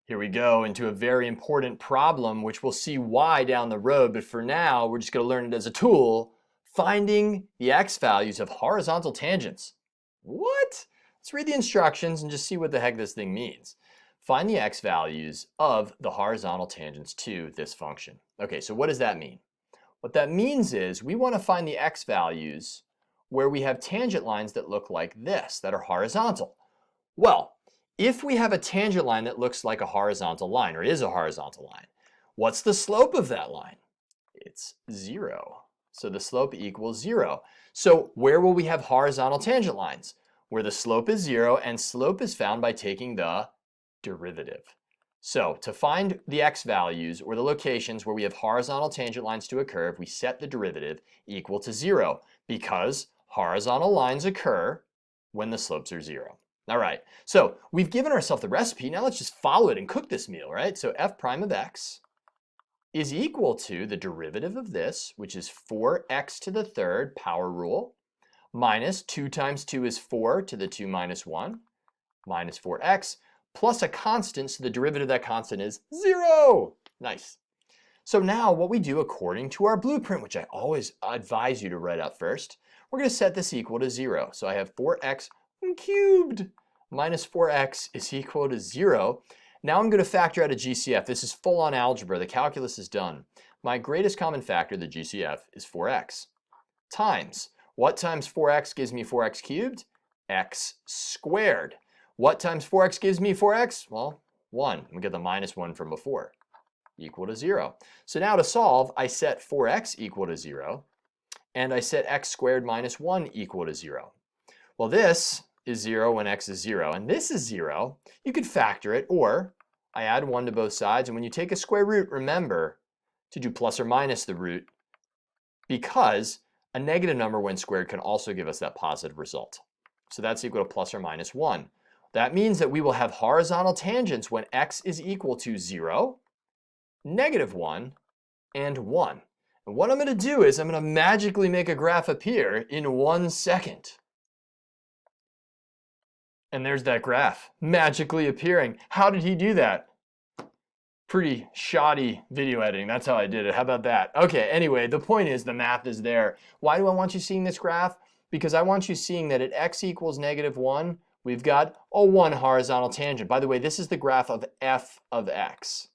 Here we go into a very important problem, which we'll see why down the road, but for now, we're just going to learn it as a tool, finding the x values of horizontal tangents. What? Let's read the instructions and just see what the heck this thing means. Find the x values of the horizontal tangents to this function. Okay, so what does that mean? What that means is we want to find the x values where we have tangent lines that look like this, that are horizontal. Well, if we have a tangent line that looks like a horizontal line, or is a horizontal line, what's the slope of that line? It's 0. So the slope equals 0. So where will we have horizontal tangent lines? Where the slope is 0, and slope is found by taking the derivative. So to find the x values, or the locations where we have horizontal tangent lines to a curve, we set the derivative equal to 0, because horizontal lines occur when the slopes are 0. All right, so we've given ourselves the recipe. Now let's just follow it and cook this meal, right? So f prime of x is equal to the derivative of this, which is 4x to the third, power rule, minus 2 times 2 is 4 to the 2 minus 1, minus 4x, plus a constant, so the derivative of that constant is 0. Nice. So now what we do according to our blueprint, which I always advise you to write out first, we're going to set this equal to 0. So I have 4x cubed minus 4x is equal to 0. Now I'm going to factor out a GCF. This is full-on algebra. The calculus is done. My greatest common factor, the GCF, is 4x. Times. What times 4x gives me 4x cubed? X squared. What times 4x gives me 4x? Well, 1. We get the minus 1 from before. Equal to 0. So now to solve, I set 4x equal to 0, and I set x squared minus 1 equal to 0. Well, this is 0 when x is 0, and this is 0. You could factor it, or I add 1 to both sides, and when you take a square root, remember to do plus or minus the root, because a negative number when squared can also give us that positive result. So that's equal to plus or minus 1. That means that we will have horizontal tangents when x is equal to 0, negative 1, and 1. And what I'm going to do is I'm going to magically make a graph appear in 1 second. And there's that graph magically appearing. How did he do that? Pretty shoddy video editing. That's how I did it. How about that? Okay, anyway, the point is the math is there. Why do I want you seeing this graph? Because I want you seeing that at x equals negative 1, we've got a 1 horizontal tangent. By the way, this is the graph of f of x.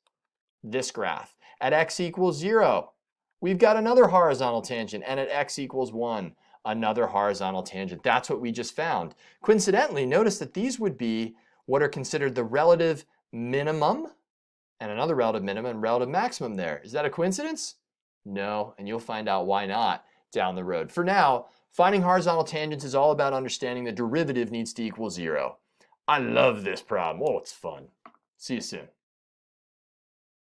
This graph. At x equals 0, we've got another horizontal tangent. And at x equals 1, another horizontal tangent. That's what we just found. Coincidentally, notice that these would be what are considered the relative minimum, and another relative minimum and relative maximum there. Is that a coincidence? No, and you'll find out why not down the road. For now, finding horizontal tangents is all about understanding the derivative needs to equal 0. I love this problem. Oh, it's fun. See you soon.